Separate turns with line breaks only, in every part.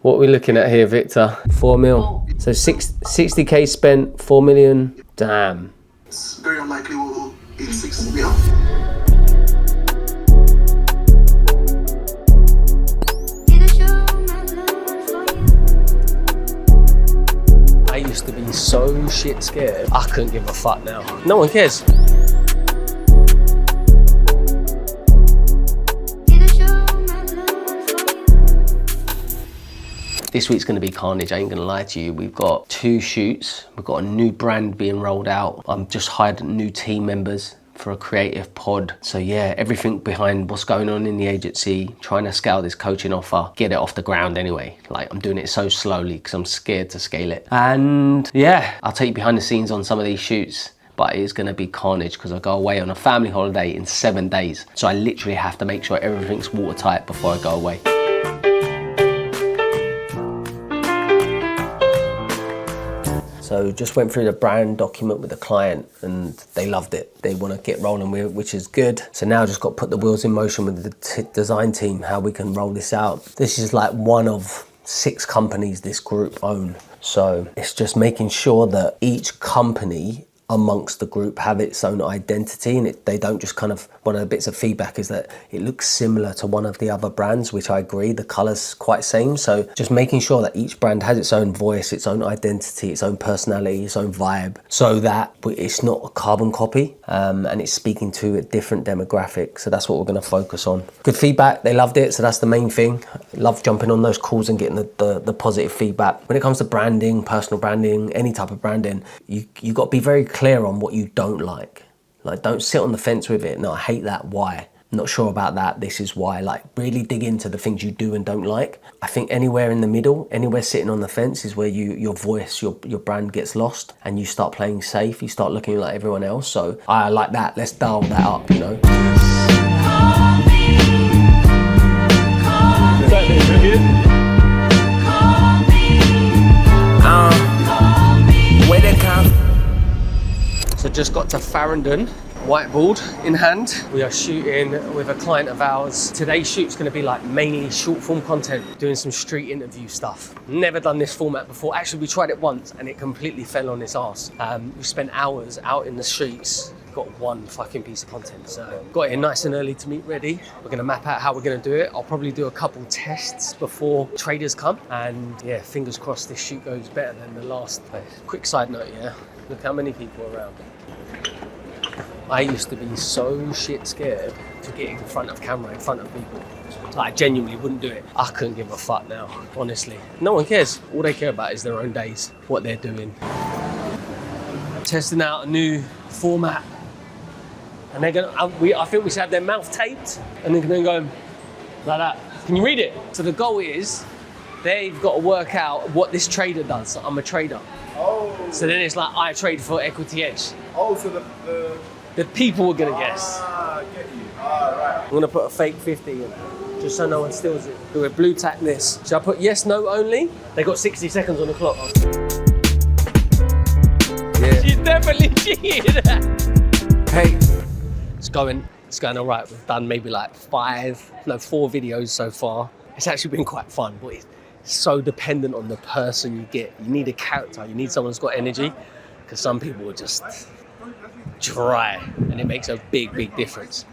What are we looking at here, Victor? 4 mil. So 60K spent, 4 million. Damn.
It's very unlikely we'll hit 6 mil.
I used to be so shit scared. I couldn't give a fuck now. No one cares. This week's gonna be carnage, I ain't gonna lie to you. We've got 2 shoots. We've got a new brand being rolled out. I've just hired new team members for a creative pod. So yeah, everything behind what's going on in the agency, trying to scale this coaching offer, get it off the ground anyway. Like, I'm doing it so slowly because I'm scared to scale it. And yeah, I'll take you behind the scenes on some of these shoots, but it is gonna be carnage because I go away on a family holiday in 7 days. So I literally have to make sure everything's watertight before I go away. So just went through the brand document with the client and they loved it. They want to get rolling with it, which is good. So now I just got to put the wheels in motion with the design team, how we can roll this out. This is like one of 6 companies this group own. So it's just making sure that each company amongst the group have its own identity, and they don't just kind of, one of the bits of feedback is that it looks similar to one of the other brands, which I agree, the color's quite same. So just making sure that each brand has its own voice, its own identity, its own personality, its own vibe, so that it's not a carbon copy and it's speaking to a different demographic. So that's what we're going to focus on. Good feedback, they loved it, so that's the main thing. Love jumping on those calls and getting the positive feedback. When it comes to branding, personal branding, any type of branding, you got to be very clear on what you don't like. Like, don't sit on the fence with it. No, I hate that. Why? I'm not sure about that. This is why. Like, really dig into the things you do and don't like. I think anywhere in the middle, anywhere sitting on the fence is where your voice, your brand gets lost and you start playing safe. You start looking like everyone else. So I like that. Let's dial that up, you know. Where they come. So just got to Farringdon, whiteboard in hand. We are shooting with a client of ours. Today's shoot's gonna be like mainly short form content, doing some street interview stuff. Never done this format before. Actually, we tried it once and it completely fell on its ass. We spent hours out in the streets, got one fucking piece of content. So got here nice and early to meet ready. We're gonna map out how we're gonna do it. I'll probably do a couple tests before traders come. And yeah, fingers crossed this shoot goes better than the last. Quick side note, yeah. Look how many people are around. I used to be so shit scared to get in front of camera, in front of people. Like, I genuinely wouldn't do it. I couldn't give a fuck now, honestly. No one cares. All they care about is their own days, what they're doing. Testing out a new format. And they're gonna, I think we should have their mouth taped and they're gonna go like that. Can you read it? So the goal is, they've got to work out what this trader does. I'm a trader.
Oh.
So then it's like, I trade for Equity Edge.
Oh, so
the people are gonna guess.
I get you. Right.
I'm gonna put a fake 50 in, just so no one steals it. Do a blue tack this. Should I put yes, no only? They got 60 seconds on the clock. Yeah. She's definitely cheated. Hey. It's going all right. We've done maybe like 4 videos so far. It's actually been quite fun, but it's so dependent on the person you get. You need a character, you need someone who's got energy, because some people are just dry, and it makes a big, big difference.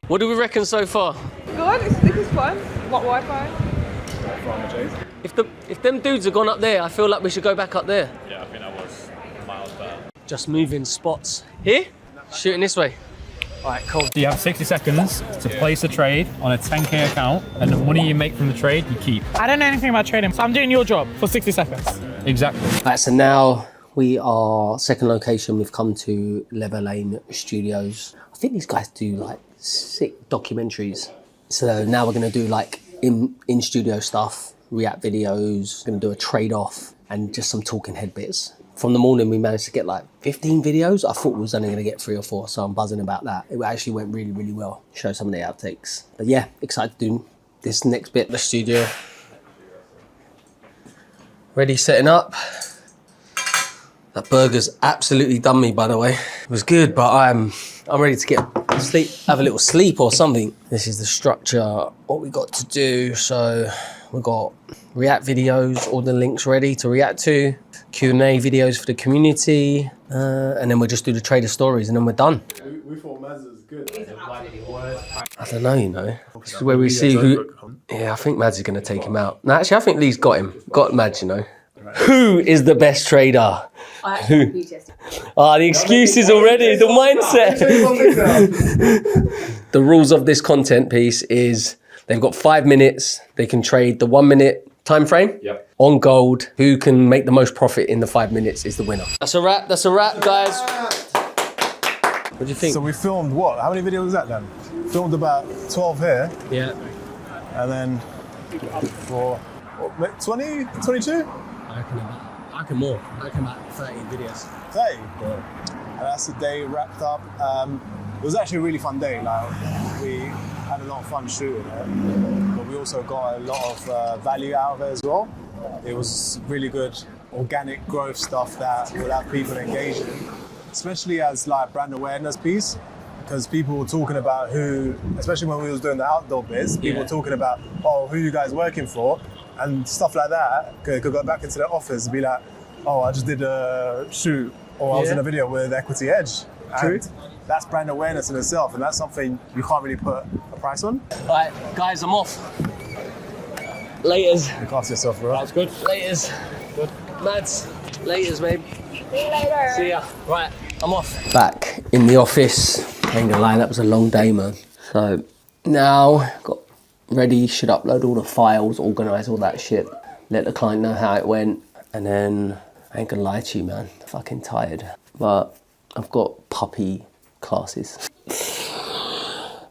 What do we reckon so far?
Good, it's fun. What Wi-Fi?
If them dudes have gone up there, I feel like we should go back up there.
Yeah, I think that was miles better.
Just moving spots. Here? Shooting this way. All right, cool.
You have 60 seconds to place a trade on a 10K account, and the money you make from the trade, you keep.
I don't know anything about trading, so I'm doing your job for 60 seconds.
Exactly.
All right, so now we are second location. We've come to Leather Lane Studios. I think these guys do like sick documentaries. So now we're gonna do like in studio stuff, react videos, gonna do a trade off and just some talking head bits. From the morning, we managed to get like 15 videos. I thought we was only gonna get 3 or 4, so I'm buzzing about that. It actually went really, really well. Show some of the outtakes. But yeah, excited to do this next bit of the studio. Ready, setting up. That burger's absolutely done me, by the way. It was good, but I'm ready to get sleep, have a little sleep or something. This is the structure, what we got to do. So We've got React videos, all the links ready to react to, Q&A videos for the community, and then we'll just do the trader stories and then we're done.
We thought Maz was good.
I don't know, you know. This is where we see who... Yeah, I think Mads is going to take him out. No, actually, I think Lee's got him. Got Mads, you know. Who is the best trader? Who? The excuses already, the mindset. The rules of this content piece is they've got 5 minutes. They can trade the 1 minute time frame.
Yep.
On gold. Who can make the most profit in the 5 minutes is the winner. That's a wrap, guys. What do you think?
So we filmed what? How many videos was that then? Filmed about 12 here.
Yeah.
And then for 20, 22?
I reckon more. I reckon about 30 videos.
30? Yeah. And that's the day wrapped up. It was actually a really fun day. Like, we had a lot of fun shooting it, but we also got a lot of value out of it as well. It was really good organic growth stuff that will have people engaged in, especially as like brand awareness piece, because people were talking about who, especially when we was doing the outdoor bits, people were talking about, oh, who you guys working for, and stuff like that. Could go back into the office and be like, oh, I just did a shoot, or I was in a video with Equity Edge.
True.
And that's brand awareness in itself, and that's something you can't really put a price on.
All right, guys, I'm off. Laters.
Look after yourself, bro.
That's good. Laters. Good. Mads. Laters, babe.
See you later.
See ya. Right, I'm off. Back in the office. Ain't gonna lie, that was a long day, man. So now got ready, should upload all the files, organise all that shit, let the client know how it went, and then I ain't gonna lie to you, man. Fucking tired. But I've got puppy classes.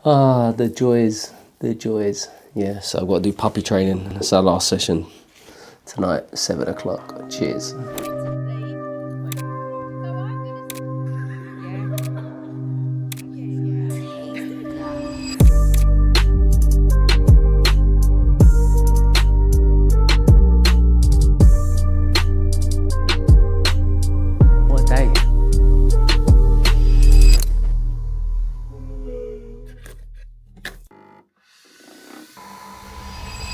The joys. Yeah, so I've got to do puppy training. That's our last session tonight, 7 o'clock. Cheers. What day?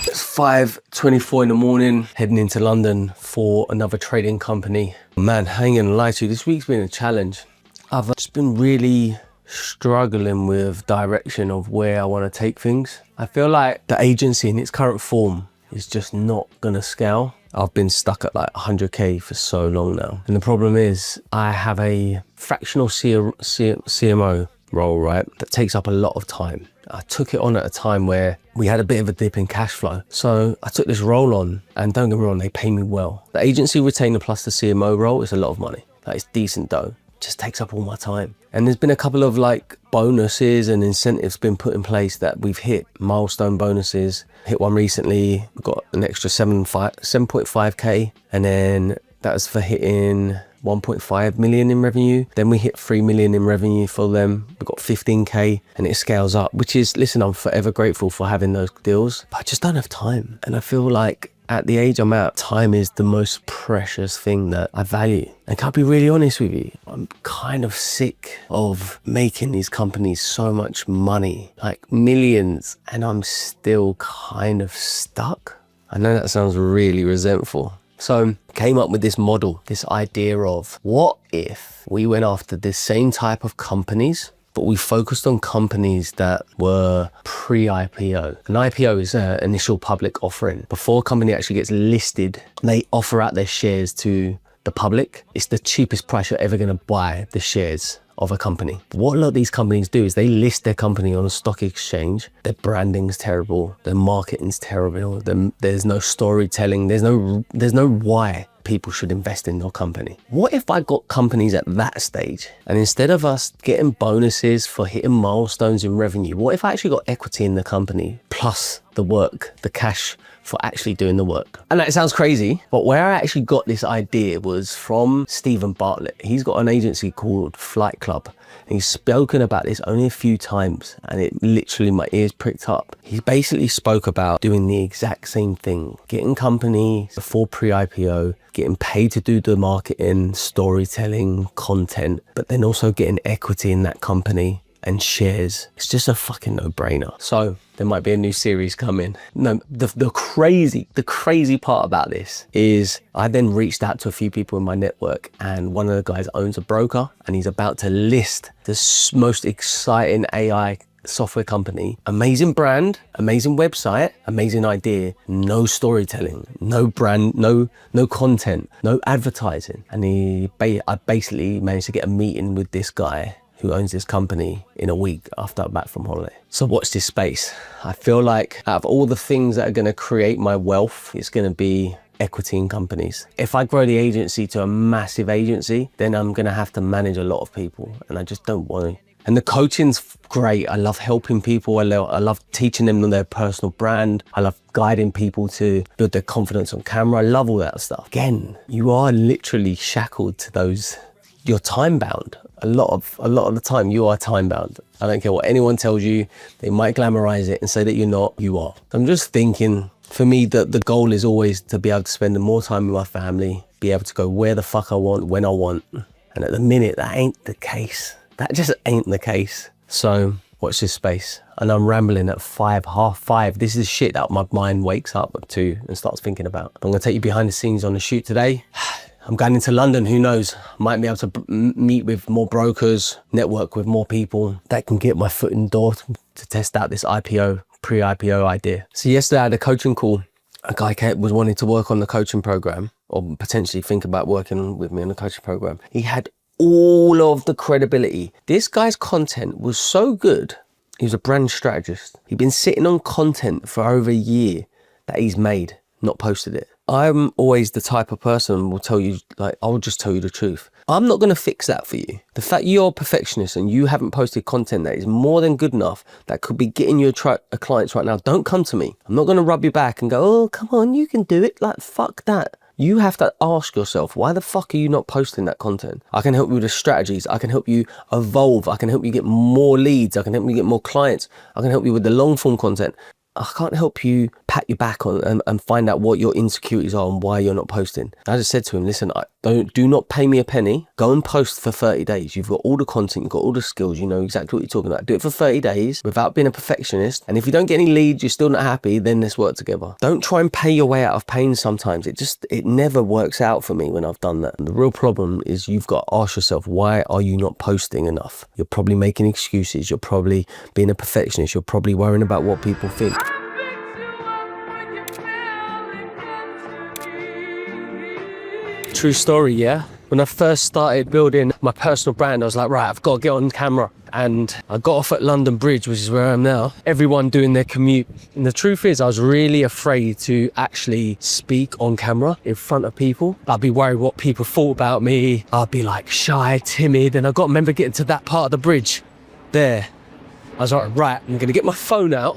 It's 5:24 in the morning, heading into London for another trading company. Man, I ain't gonna lie to you, this week's been a challenge. I've just been really struggling with direction of where I want to take things. I feel like the agency in its current form is just not gonna scale. I've been stuck at like 100K for so long now. And the problem is I have a fractional CMO role, right? That takes up a lot of time. I took it on at a time where we had a bit of a dip in cash flow. So I took this role on, and don't get me wrong, they pay me well. The agency retainer plus the CMO role is a lot of money. Like, it's decent dough. Just takes up all my time. And there's been a couple of like bonuses and incentives been put in place that we've hit, milestone bonuses. Hit one recently, we got an extra 7.5K, and then that was for hitting 1.5 million in revenue. Then we hit 3 million in revenue for them. We got 15K, and it scales up, which is, listen, I'm forever grateful for having those deals, but I just don't have time. And I feel like at the age I'm at, time is the most precious thing that I value. And can I be really honest with you? I'm kind of sick of making these companies so much money, like millions, and I'm still kind of stuck. I know that sounds really resentful. So came up with this model, this idea of what if we went after the same type of companies, but we focused on companies that were pre-IPO. An IPO is an initial public offering. Before a company actually gets listed, they offer out their shares to the public. It's the cheapest price you're ever going to buy the shares of a company. What a lot of these companies do is they list their company on a stock exchange. Their branding's terrible, their marketing's terrible, there's no storytelling, there's no why people should invest in your company. What if I got companies at that stage, and instead of us getting bonuses for hitting milestones in revenue, what if I actually got equity in the company plus the work, the cash for actually doing the work? And that sounds crazy, but where I actually got this idea was from Stephen Bartlett. He's got an agency called Flight Club. And he's spoken about this only a few times, and it literally, my ears pricked up. He basically spoke about doing the exact same thing, getting companies before pre-IPO, getting paid to do the marketing, storytelling, content, but then also getting equity in that company and shares. It's just a fucking no-brainer. So there might be a new series coming. No, the crazy part about this is I then reached out to a few people in my network, and one of the guys owns a broker, and he's about to list the most exciting AI software company. Amazing brand, amazing website, amazing idea, no storytelling, no brand, no content, no advertising. And I basically managed to get a meeting with this guy who owns this company in a week after I'm back from holiday. So watch this space. I feel like out of all the things that are going to create my wealth, it's going to be equity in companies. If I grow the agency to a massive agency, then I'm going to have to manage a lot of people, and I just don't want to. And the coaching's great. I love helping people. I love teaching them their personal brand. I love guiding people to build their confidence on camera. I love all that stuff. Again, you are literally shackled to those. You're time bound. A lot of the time you are time bound. I don't care what anyone tells you. They might glamorize it and say that you're not. You are. I'm just thinking, for me, that the goal is always to be able to spend more time with my family, be able to go where the fuck I want, when I want. And at the minute, that ain't the case. That just ain't the case. So watch this space. And I'm rambling at 5:30. This is shit that my mind wakes up to and starts thinking about. I'm gonna take you behind the scenes on the shoot today. I'm going into London, who knows? Might be able to meet with more brokers, network with more people that can get my foot in the door to test out this IPO, pre-IPO idea. So yesterday I had a coaching call. A guy was wanting to work on the coaching program, or potentially think about working with me on the coaching program. He had all of the credibility. This guy's content was so good. He was a brand strategist. He'd been sitting on content for over a year that he's made, not posted it. I'm always the type of person who will tell you, like, I'll just tell you the truth. I'm not going to fix that for you. The fact you're a perfectionist and you haven't posted content that is more than good enough, that could be getting you a clients right now, don't come to me. I'm not going to rub you back and go, oh, come on, you can do it. Like, fuck that. You have to ask yourself, why the fuck are you not posting that content? I can help you with the strategies. I can help you evolve. I can help you get more leads. I can help you get more clients. I can help you with the long form content. I can't help you pat your back on and find out what your insecurities are and why you're not posting. I just said to him, listen, do not pay me a penny. Go and post for 30 days. You've got all the content, you've got all the skills, you know exactly what you're talking about. Do it for 30 days without being a perfectionist. And if you don't get any leads, you're still not happy, then let's work together. Don't try and pay your way out of pain sometimes. It never works out for me when I've done that. And the real problem is you've got to ask yourself, why are you not posting enough? You're probably making excuses. You're probably being a perfectionist. You're probably worrying about what people think. True story, yeah? When I first started building my personal brand, I was like, right, I've got to get on camera. And I got off at London Bridge, which is where I am now, everyone doing their commute. And the truth is, I was really afraid to actually speak on camera in front of people. I'd be worried what people thought about me. I'd be like shy, timid. And I got to remember getting to that part of the bridge there. I was like, right, I'm going to get my phone out.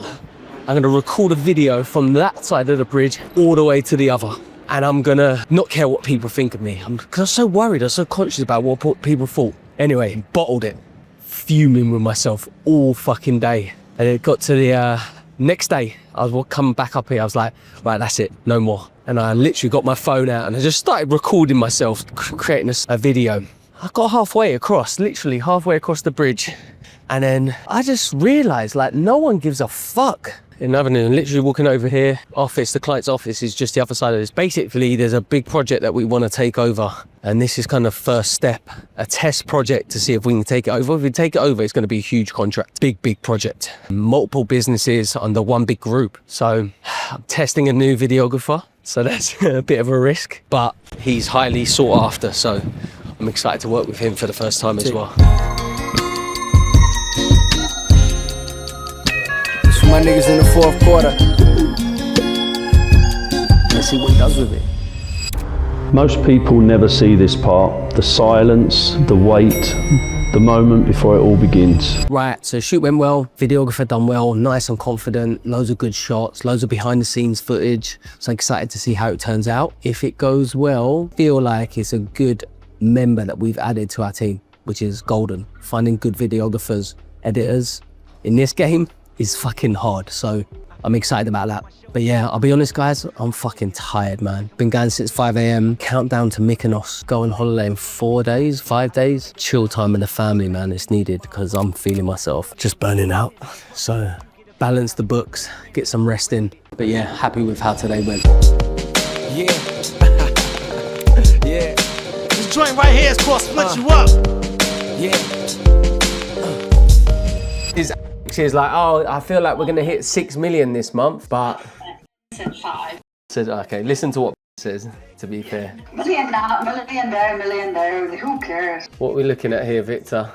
I'm going to record a video from that side of the bridge all the way to the other. And I'm gonna not care what people think of me. Because I'm so worried, I'm so conscious about what people thought. Anyway, bottled it. Fuming with myself all fucking day. And it got to the next day, I was coming back up here. I was like, right, that's it, no more. And I literally got my phone out and I just started recording myself, creating a video. I got halfway across, literally halfway across the bridge. And then I just realized, like, no one gives a fuck. In Avenue, literally walking over here, the client's office is just the other side of this. Basically, there's a big project that we want to take over. And this is kind of first step, a test project to see if we can take it over. If we take it over, it's going to be a huge contract, big project. Multiple businesses under one big group. So I'm testing a new videographer. So that's a bit of a risk, but he's highly sought after. So I'm excited to work with him for the first time as well.
My niggas in the fourth quarter.
Let's see what he does with it.
Most people never see this part, the silence, the wait, the moment before it all begins.
Right, so shoot went well, videographer done well, nice and confident, loads of good shots, loads of behind the scenes footage. So excited to see how it turns out. If it goes well, feel like it's a good member that we've added to our team, which is golden. Finding good videographers, editors in this game is fucking hard. So I'm excited about that. But yeah, I'll be honest guys, I'm fucking tired, man. Been going since 5 a.m, countdown to Mykonos, go on holiday in 4 days, 5 days. Chill time with the family, man, it's needed because I'm feeling myself just burning out. So balance the books, get some rest in. But yeah, happy with how today went.
Yeah. Yeah. This joint right here is called Split You Up. Yeah.
She's like, oh, I feel like we're gonna hit 6 million this month, but...
Said 5.
Said, okay, listen to what says, to be fair.
Million now, million there, who cares?
What are we looking at here, Victor?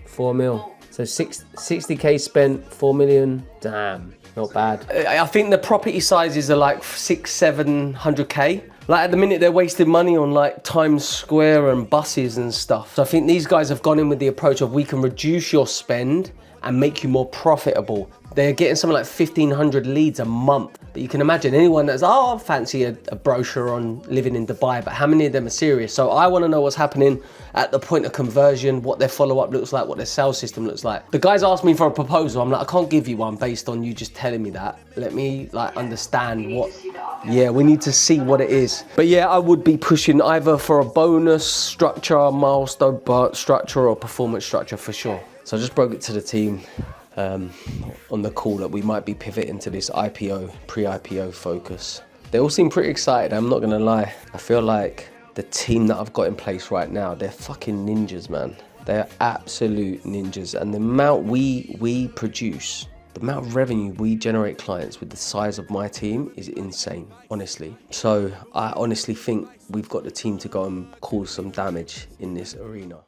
4 mil. So 60k spent, 4 million, damn, not bad. I think the property sizes are like 600-700k. Like at the minute they're wasting money on like Times Square and buses and stuff. So I think these guys have gone in with the approach of we can reduce your spend and make you more profitable. They're getting something like 1,500 leads a month. But you can imagine anyone that's, oh, I fancy a brochure on living in Dubai, but how many of them are serious? So I wanna know what's happening at the point of conversion, what their follow-up looks like, what their sales system looks like. The guys asked me for a proposal. I'm like, I can't give you one based on you just telling me that. Let me like understand what, yeah, we need to see what it is. But yeah, I would be pushing either for a bonus structure, milestone structure, or performance structure for sure. So I just broke it to the team on the call that we might be pivoting to this IPO, pre-IPO focus. They all seem pretty excited, I'm not gonna lie. I feel like the team that I've got in place right now, they're fucking ninjas, man. They're absolute ninjas. And the amount we produce, the amount of revenue we generate clients with the size of my team is insane, honestly. So I honestly think we've got the team to go and cause some damage in this arena.